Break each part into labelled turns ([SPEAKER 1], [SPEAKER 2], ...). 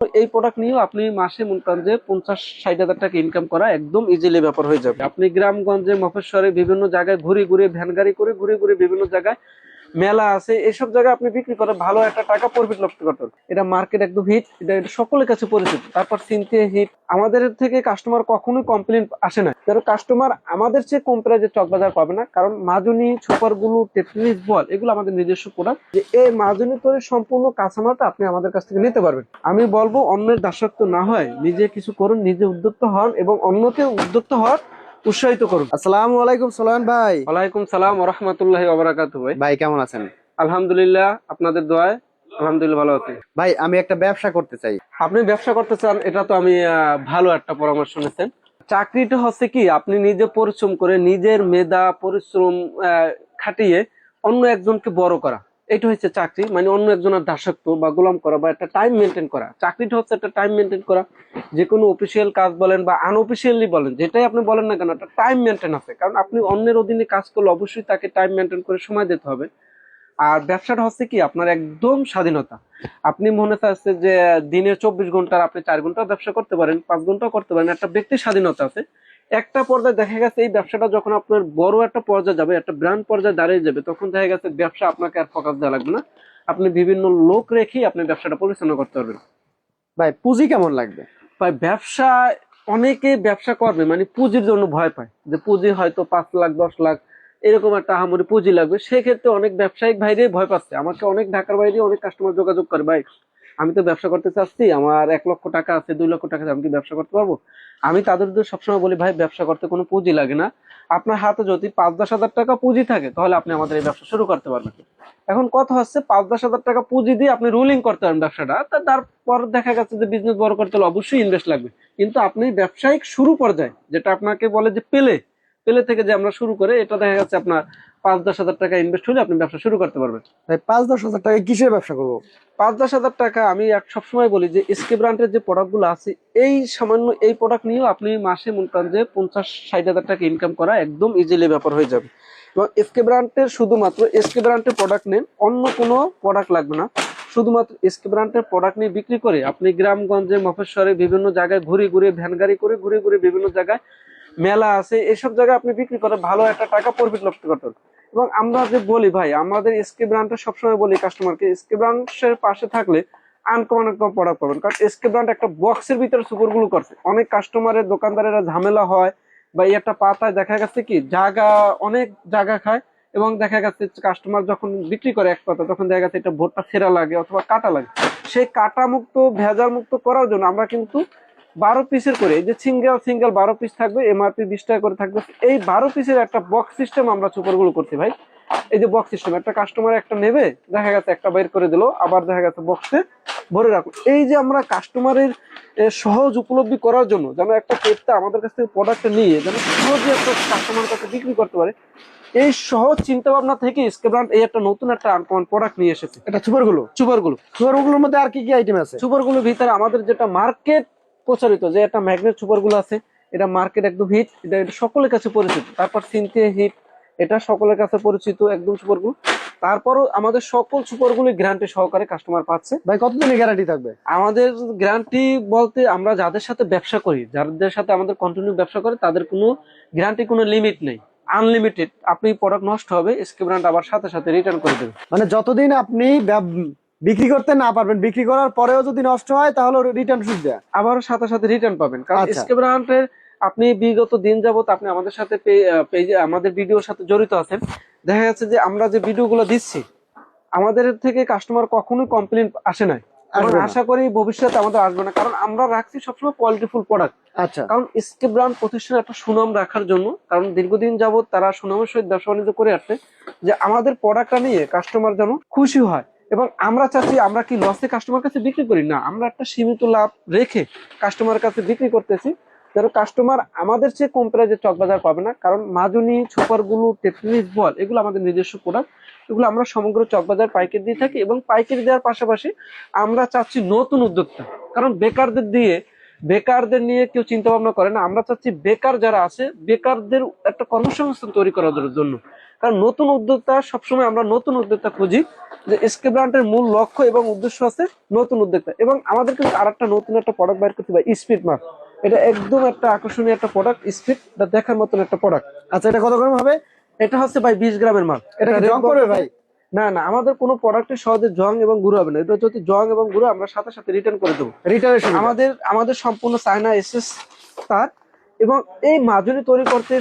[SPEAKER 1] এই প্রোডাক্ট নিয়েও আপনি মাসে মনে করেন যে 50-60 হাজার টাকা ইনকাম করা একদম ইজিলি ব্যাপার হয়ে যাবে। আপনি গ্রামগঞ্জে মফস্বরে বিভিন্ন জায়গায় ঘুরে ঘুরে ভ্যান গাড়ি করে ঘুরে ঘুরে বিভিন্ন জায়গায় মেলা আছে, এসব জায়গায় আপনি বিক্রি করে ভালো একটা টাকা প্রফিট লাভ করতে পারবেন। এটা মার্কেট একদম হিট, এটা সকলের কাছে পরিচিত। তারপর সিনথে হিট, আমাদের থেকে কাস্টমার কখনোই কমপ্লেন আসে না, কারণ কাস্টমার আমাদের চেয়ে কম প্রাইজে চকবাজার পাবে না। কারণ মাজুনি সুপার গুলো, টেটনিস বল, এগুলো আমাদের নিজস্ব প্রোডাক্ট। যে এই মাজুনি তৈরি সম্পূর্ণ কাঁচামালটা আপনি আমাদের কাছ থেকে নিতে পারবেন। আমি বলবো অন্যের দাসত্ব না হয় নিজে কিছু করুন, নিজে উদ্যোক্তা হন এবং অন্যকে উদ্যোক্তা হওয়ার উৎসাহিত করুন।
[SPEAKER 2] আসসালামু আলাইকুম সোলায়মান ভাই।
[SPEAKER 1] ওয়ালাইকুম সালাম ওয়া রাহমাতুল্লাহি ওয়া বারাকাতুহু।
[SPEAKER 2] ভাই কেমন আছেন?
[SPEAKER 1] আলহামদুলিল্লাহ, আপনাদের দোয়ায় আলহামদুলিল্লাহ ভালো আছি।
[SPEAKER 2] ভাই আমি একটা ব্যবসা করতে চাই।
[SPEAKER 1] আপনি ব্যবসা করতে চান, এটা তো আমি ভালো একটা পরামর্শ নিয়েছেন। চাকরিটা হচ্ছে কি, আপনি নিজে পরিশ্রম করে নিজের মেধা পরিশ্রম খাটিয়ে অন্য একজনকে বড় করা, এটা হচ্ছে চাকরি। মানে অন্য একজনের দাসত্ব বা গোলাম করা বা একটা টাইম মেনটেন করা। চাকরিটা হচ্ছে একটা টাইম মেনটেন করা। যে কোনো অফিসিয়াল কাজ বলেন বা আনঅফিসিয়ালি বলেন, যেটাই আপনি বলেন না কেন, একটা টাইম মেনটেন আছে। কারণ আপনি অন্যের অধীনে কাজ করলে অবশ্যই তাকে টাইম মেনটেন করে সময় দিতে হবে। আর ব্যবসাটা হচ্ছে কি, আপনার একদম স্বাধীনতা। আপনি মনে চাচ্ছে যে দিনের 24 ঘন্টার আপনি 4 ঘন্টা ব্যবসা করতে পারেন, 5 ঘন্টাও করতে পারেন, একটা ব্যক্তির স্বাধীনতা আছে। একটা পর্যায়ে দেখা গেছে এই ব্যবসাটা যখন আপনার বড় একটা পর্যায়ে যাবে, একটা ব্র্যান্ড পর্যায়ে দাঁড়িয়ে যাবে, তখন দেখা গেছে ব্যবসা আপনাকে আর ফোকাস দেওয়া লাগবে না। আপনি বিভিন্ন লোক রেখেই আপনি ব্যবসাটা পরিচালনা করতে পারবেন।
[SPEAKER 2] ভাই পুঁজি কেমন লাগবে?
[SPEAKER 1] ভাই ব্যবসা, অনেকে ব্যবসা করবে মানে পুঁজির জন্য ভয় পায়, যে পুঁজি হয়তো 5 লাখ 10 লাখ এরকম একটা আহামরি পুঁজি লাগবে। সেক্ষেত্রে অনেক ব্যবসায়িক ভাইরে ভয় পাচ্ছে। আমাকে অনেক ঢাকার বাইরে অনেক কাস্টমার যোগাযোগ করে, ভাই আমি তো ব্যবসা করতে চাচ্ছি, আমার 1 লক্ষ টাকা আছে, 2 লক্ষ টাকা আছে, আমি কি ব্যবসা করতে পারবো? আমি তাদের সবসময় বলি, ভাই ব্যবসা করতে কোনো পুঁজি লাগে না। আপনার হাতে যদি 5-10 হাজার টাকা পুঁজি থাকে, তাহলে আপনি আমাদের এই ব্যবসা শুরু করতে পারবেন। এখন কথা হচ্ছে 5-10 হাজার টাকা পুঁজি দিয়ে আপনি রুলিং করতে পারেন ব্যবসাটা, তারপর দেখা গেছে যে বিজনেস বড় করতে হলে অবশ্যই ইনভেস্ট লাগবে। কিন্তু আপনি ব্যবসায়িক শুরু পর্যায়ে, যেটা আপনাকে বলে যে পেলে পেলে থেকে যে আমরা শুরু করে, এটা দেখা যাচ্ছে আপনার 5-10 হাজার টাকা ইনভেস্ট হলে আপনি ব্যবসা শুরু করতে পারবেন।
[SPEAKER 2] ভাই 5-10 হাজার টাকা কিসের ব্যবসা করবো?
[SPEAKER 1] 5-10 হাজার টাকা আমি সবসময় বলি যে এসকে ব্র্যান্ডের যে প্রোডাক্ট গুলো আছে, এই সামান্য এই প্রোডাক্ট নিয়েও আপনি মাসে মনে করেন যে 50-60 হাজার টাকা ইনকাম করা একদম ইজিলি ব্যাপার হয়ে যাবে। এবং এসকে ব্র্যান্ডের শুধুমাত্র এসকে ব্র্যান্ডের প্রোডাক্ট নেন, অন্য কোনো প্রোডাক্ট লাগবে না। শুধুমাত্র এসকে ব্র্যান্ডের প্রোডাক্ট নিয়ে বিক্রি করে আপনি গ্রামগঞ্জে মফস্বরে বিভিন্ন জায়গায় ঘুরে ঘুরে ভ্যান গাড়ি করে ঘুরে ঘুরে বিভিন্ন জায়গায় মেলা আছে, এসব জায়গায় আপনি বিক্রি করে ভালো একটা টাকা প্রফিট লাভ করতে পারবেন। এবং আমরা যে বলি, ভাই আমাদের এসকে ব্র্যান্ডটা সবসময় বলি কাস্টমারকে, এসকে ব্র্যান্ডের পাশে থাকলে আনকমন একটা প্রোডাক্ট পাবেন। কারণ এসকে ব্র্যান্ড একটা বক্সের ভিতরে সুপারগুলো করছে। অনেক কাস্টমারের দোকানদারেরা ঝামেলা হয়, বা এই একটা পাতায় দেখা গেছে কি জায়গা, অনেক জায়গা খায়। এবং দেখা গেছে কাস্টমার যখন বিক্রি করে এক পাতা, তখন দেখা গেছে এটা ভোটটা ছেঁড়া লাগে অথবা কাটা লাগে। সেই কাটা মুক্ত ভেজাল মুক্ত করার জন্য আমরা কিন্তু 12 পিসের করে, এই যে সিঙ্গেল সিঙ্গেল 12 পিস থাকবে, এমআরপি 20 টাকা করে থাকবে, এই 12 পিসের একটা বক্স সিস্টেম আমরা সুপারগুলো করছি ভাই। এই যে বক্স সিস্টেম, একটা কাস্টমার একটা নেবে, দেখা গেছে একটা বের করে দিল, আবার দেখা গেছে বক্সে ভরে রাখো। এই যে আমরা কাস্টমারের সহজ উপলব্ধি করার জন্য, যেন একটা ক্রেতা আমাদের কাছ থেকে প্রোডাক্টটা নিয়ে যেন সহজে একটা কাস্টমারের কাছে বিক্রি করতে পারে, এই সহজ চিন্তা ভাবনা থেকে এসকে ব্র্যান্ড এই একটা নতুন একটা আনকমন প্রোডাক্ট নিয়ে এসেছে।
[SPEAKER 2] এটা সুপারগুলোর মধ্যে আর কি কি আইটেম আছে?
[SPEAKER 1] সুপারগুলোর ভিতরে আমাদের যেটা মার্কেট প্রচারিত, যে একটা ম্যাগনেট সুপারগুলো আছে, এটা মার্কেট একদম হিট, এটা সকলের কাছে পরিচিত। তারপর সিনথে হিট, এটা সকলের কাছে পরিচিত একদম সুপারগুলো। তারপরও আমাদের সকল সুপারগুলো গ্যারান্টি সহকারে কাস্টমার পাচ্ছে।
[SPEAKER 2] ভাই কতদিনের গ্যারান্টি থাকবে?
[SPEAKER 1] আমাদের গ্যারান্টি বলতে, আমরা যাদের সাথে ব্যবসা করি, যাদের সাথে আমাদের কন্টিনিউ ব্যবসা করে, তাদের কোনো গ্যারান্টি কোনো লিমিট নেই, আনলিমিটেড। আপনি প্রোডাক্ট নষ্ট হবে, এসকে ব্র্যান্ড আবার সাথে সাথে রিটার্ন করে দেবে।
[SPEAKER 2] মানে যতদিন আপনি বিক্রি করতে না পারবেন, বিক্রি করার পরেও যদি নষ্ট হয় তাহলে রিটার্ন সুবিধা
[SPEAKER 1] আবার সাথে সাথে রিটার্ন পাবেন। কারণ
[SPEAKER 2] আচ্ছা।
[SPEAKER 1] এসকে ব্র্যান্ডের আপনি বিগত দিন যাবত আপনি আমাদের সাথে পেজে আমাদের ভিডিওর সাথে জড়িত আছেন। দেখা যাচ্ছে যে আমরা যে ভিডিওগুলো দিচ্ছি, আমাদের থেকে কাস্টমার কখনোই কমপ্লেন আসে নাই, এবং আশা করি ভবিষ্যতে আমাদের আসবে না। কারণ আমরা রাখছি সবসময় কোয়ালিটিফুল প্রোডাক্ট।
[SPEAKER 2] আচ্ছা।
[SPEAKER 1] কারণ এসকে ব্র্যান্ড প্রতিষ্ঠানের একটা সুনাম রাখার জন্য, কারণ দীর্ঘদিন যাবত তারা সুনামের সহিত ব্যবসা বাণিজ্য করে আসছে, যে আমাদের প্রোডাক্টটা নিয়ে কাস্টমার যেন খুশি হয়। এবং আমরা চাচ্ছি, আমরা কি লসে কাস্টমার কাছে বিক্রি করি না, আমরা একটা সীমিত লাভ রেখে কাস্টমারের কাছে বিক্রি করতেছি, যেন কাস্টমার আমাদের চেয়ে কম প্রাইজে চকবাজার পাবে না। কারণ মাজুনি সুপারগুলো, টেটনিস বল, এগুলো আমাদের নিজস্ব প্রোডাক্ট। এগুলো আমরা সমগ্র চকবাজার পাইকারি দিয়ে থাকি, এবং পাইকারি দেওয়ার পাশাপাশি আমরা চাচ্ছি নতুন উদ্যোক্তা। কারণ বেকারদের নিয়ে কেউ চিন্তা ভাবনা করে না। আমরা চাচ্ছি বেকার যারা আছে, বেকারদের একটা কর্মসংস্থান তৈরি করার জন্য। কারণ নতুন উদ্যোক্তা, সবসময় আমরা নতুন উদ্যোক্তা খুঁজি, যে এসকে ব্র্যান্ডের মূল লক্ষ্য এবং উদ্দেশ্য আছে নতুন উদ্যোক্তা, এবং আমাদের কিন্তু আরেকটা নতুন একটা প্রোডাক্ট বাইর করতে পারি, স্পিড মার্ক। এটা একদম একটা আকর্ষণীয় একটা প্রোডাক্ট, স্পিড দেখার মতন একটা প্রোডাক্ট।
[SPEAKER 2] আচ্ছা, এটা কত গ্রাম হবে?
[SPEAKER 1] এটা হচ্ছে ভাই 20 গ্রামের মাল।
[SPEAKER 2] এটা কি
[SPEAKER 1] red
[SPEAKER 2] জং
[SPEAKER 1] box
[SPEAKER 2] করবে
[SPEAKER 1] আছে।
[SPEAKER 2] ভাই?
[SPEAKER 1] না না, আমাদের কোনো প্রোডাক্টে সহজে জং এবং গুঁড়ো হবে না। এটা যদি জং এবং গুঁড়ো আমরা সাথে সাথে রিটার্ন করে দেবো।
[SPEAKER 2] রিটার্ন
[SPEAKER 1] আমাদের সম্পূর্ণ চায়না এসএস তার। এবং এই মাজুনি তৈরি করতে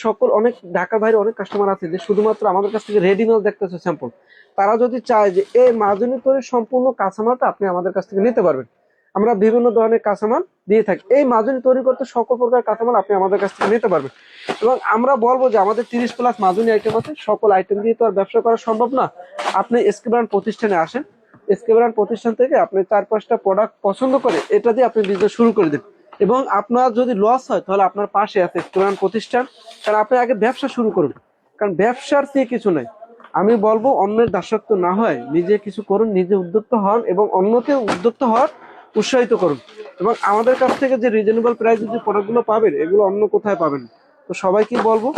[SPEAKER 1] সকল অনেক ঢাকার বাইরে অনেক কাস্টমার আছে যে শুধুমাত্র আমাদের কাছ থেকে রেডি মাল দেখতেছে স্যাম্পল। তারা যদি চায় যে এই মাজুনি তৈরির সম্পূর্ণ কাঁচামালটা আপনি আমাদের কাছ থেকে নিতে পারবেন। আমরা বিভিন্ন ধরনের কাঁচামাল দিয়ে থাকি। এই মাজুনি তৈরি করতে সকল প্রকার কাঁচামাল আপনি আমাদের কাছ থেকে নিতে পারবেন। এবং আমরা বলবো যে আমাদের 30+ মাজুনি আইটেম আছে। সকল আইটেম দিয়ে তো আর ব্যবসা করা সম্ভব না। আপনি এসকে ব্র্যান্ড প্রতিষ্ঠানে আসেন, এসকে ব্র্যান্ড প্রতিষ্ঠান থেকে আপনি 4-5টা প্রোডাক্ট পছন্দ করে এটা দিয়ে আপনি বিজনেস শুরু করে দিন। এবং আপনার যদি লস হয় তাহলে আপনার পাশে আছে এসকে ব্র্যান্ড প্রতিষ্ঠান। কারণ আপনি আগে ব্যবসা শুরু করুন, কারণ ব্যবসার চেয়ে কিছু নাই। আমি বলবো অন্যের দাসত্ব না হয় নিজে কিছু করুন, নিজে উদ্যোক্তা হন এবং অন্যকে উদ্যোক্তা হওয়ার উৎসাহিত করুন। এবং আমাদের কাছ থেকে যে রিজনেবল প্রাইসে যে প্রোডাক্টগুলো পাবেন এগুলো অন্য কোথায় পাবেন না। তো সবাইকে বলবো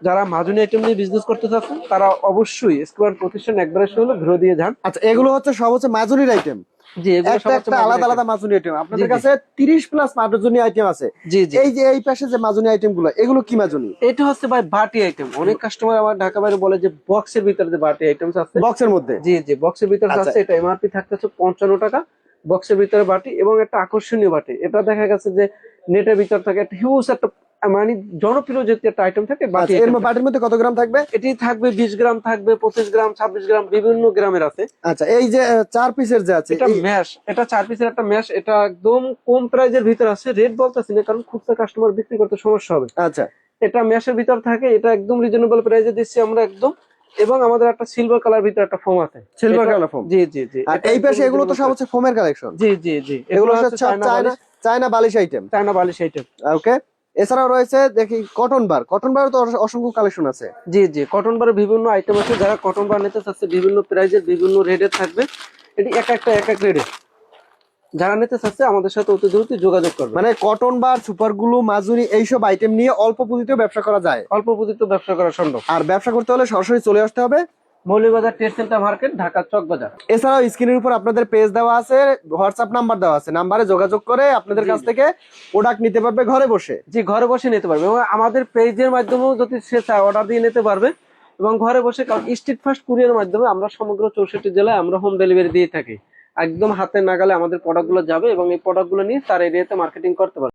[SPEAKER 1] যারা মাজুনি আইটেম নিয়ে বিজনেস করতে চাচ্ছেন তারা অবশ্যই স্কোয়ার প্রতিষ্ঠান একবার এসে হলো ঘুরে দিয়ে যান।
[SPEAKER 2] আচ্ছা, এগুলো হচ্ছে সব হচ্ছে মাজুনির আইটেম।
[SPEAKER 1] জি, এগুলো সব
[SPEAKER 2] একটা
[SPEAKER 1] হচ্ছে
[SPEAKER 2] একটা
[SPEAKER 1] মাজুনি
[SPEAKER 2] আলাদা
[SPEAKER 1] item।
[SPEAKER 2] আলাদা মাজুনি আইটেম আপনাদের
[SPEAKER 1] জি, জি।
[SPEAKER 2] কাছে 30+ মাজুনি আইটেম আছে।
[SPEAKER 1] জি জি,
[SPEAKER 2] এই যে এই পাশে যে মাজুনি আইটেম গুলো, এগুলো কি মাজুনি?
[SPEAKER 1] এটা হচ্ছে ভাই বাটি আইটেম। অনেক কাস্টমার আমার ঢাকা বাইরে বলে যে বক্সের ভিতরে যে বাটি আইটেমস আছে।
[SPEAKER 2] বক্সের মধ্যে?
[SPEAKER 1] জি জি, বক্সের ভিতরে
[SPEAKER 2] আচ্ছা।
[SPEAKER 1] আছে। এটা এমআরপি থাকতেছে 55 টাকা। বক্সের ভিতরে বাটি এবং একটা আকর্ষণীয় বাটি। এটা দেখা গেছে যে নেটের ভিতর থাকে একটা হিউজ একটা মানে জনপ্রিয় যে একটা আইটেম থাকে বাটি
[SPEAKER 2] আচ্ছা, এর
[SPEAKER 1] item।
[SPEAKER 2] বাটির মধ্যে কত গ্রাম থাকবে?
[SPEAKER 1] এটি থাকবে 20 গ্রাম, থাকবে 25 গ্রাম, 26 গ্রাম, বিভিন্ন গ্রামের আছে।
[SPEAKER 2] আচ্ছা, এই যে 4 পিসের যে আছে,
[SPEAKER 1] এটা ম্যাশ, এটা 4 পিসের একটা ম্যাশ। এটা একদম কম প্রাইজের ভিতর আছে। রেট বলতেছি না কারণ খুচরা কাস্টমার বিক্রি করতে সমস্যা হবে।
[SPEAKER 2] আচ্ছা,
[SPEAKER 1] এটা ম্যাশের ভিতর থাকে। এটা একদম রিজনেবল প্রাইসে দিচ্ছি আমরা একদম। এবং আমাদের একটা সিলভার কালার ভিতরে একটা ফোম আছে।
[SPEAKER 2] সিলভার
[SPEAKER 1] এটা-
[SPEAKER 2] কালার ফোম।
[SPEAKER 1] জি জি জি,
[SPEAKER 2] আর
[SPEAKER 1] এটা
[SPEAKER 2] এই
[SPEAKER 1] একদম
[SPEAKER 2] পাশে এগুলো তো
[SPEAKER 1] reasonable
[SPEAKER 2] সব হচ্ছে ফোমের কালেকশন।
[SPEAKER 1] price। জি জি জি,
[SPEAKER 2] এগুলো
[SPEAKER 1] এগুলো
[SPEAKER 2] হচ্ছে সব চায়না চায়না বালিশ আইটেম।
[SPEAKER 1] চায়না বালিশ আইটেম।
[SPEAKER 2] ওকে, এছাড়াও রয়েছে দেখি কটন বার। কটন বার তো অসংখ্য কালেকশন আছে।
[SPEAKER 1] জি জি, কটন বারের বিভিন্ন আইটেম আছে। যারা কটন বার নিতে চাচ্ছে বিভিন্ন প্রাইজের বিভিন্ন রেটের থাকবে। এটি এক একটা এক এক রেটে। যারা নিতে চাচ্ছে আমাদের সাথে অতি দ্রুত যোগাযোগ করবে।
[SPEAKER 2] মানে কটন বার, সুপার গ্লু, মাজুনি এইসব আইটেম নিয়ে অল্প পুঁজিতেও ব্যবসা করা যায়।
[SPEAKER 1] অল্প পুঁজিতে ব্যবসা করা সম্ভব।
[SPEAKER 2] আর ব্যবসা করতে হলে সরাসরি চলে আসতে হবে
[SPEAKER 1] Moulvibazar trade centre market, Dhaka Chawk Bazar.
[SPEAKER 2] এছাড়াও স্ক্রিনের উপর আপনাদের পেজ দেওয়া আছে, হোয়াটসঅ্যাপ নাম্বার দেওয়া আছে, নাম্বারে যোগাযোগ করে আপনাদের
[SPEAKER 1] জি,
[SPEAKER 2] কাছ
[SPEAKER 1] জি।
[SPEAKER 2] থেকে প্রোডাক্ট নিতে পারবে ঘরে বসে।
[SPEAKER 1] জি, ঘরে বসে নিতে পারবে এবং আমাদের পেজের মাধ্যমেও যদি সে চায় অর্ডার দিয়ে নিতে পারবে এবং ঘরে বসে। কারণ স্ট্রিট ফাস্ট কুরিয়ারের মাধ্যমে আমরা সমগ্র 64 জেলায় আমরা হোম ডেলিভারি দিয়ে থাকি। একদম হাতে নাগালে আমাদের প্রোডাক্টগুলো যাবে এবং এই প্রোডাক্টগুলো নিয়ে তার এরিয়াতে মার্কেটিং করতে পারবে।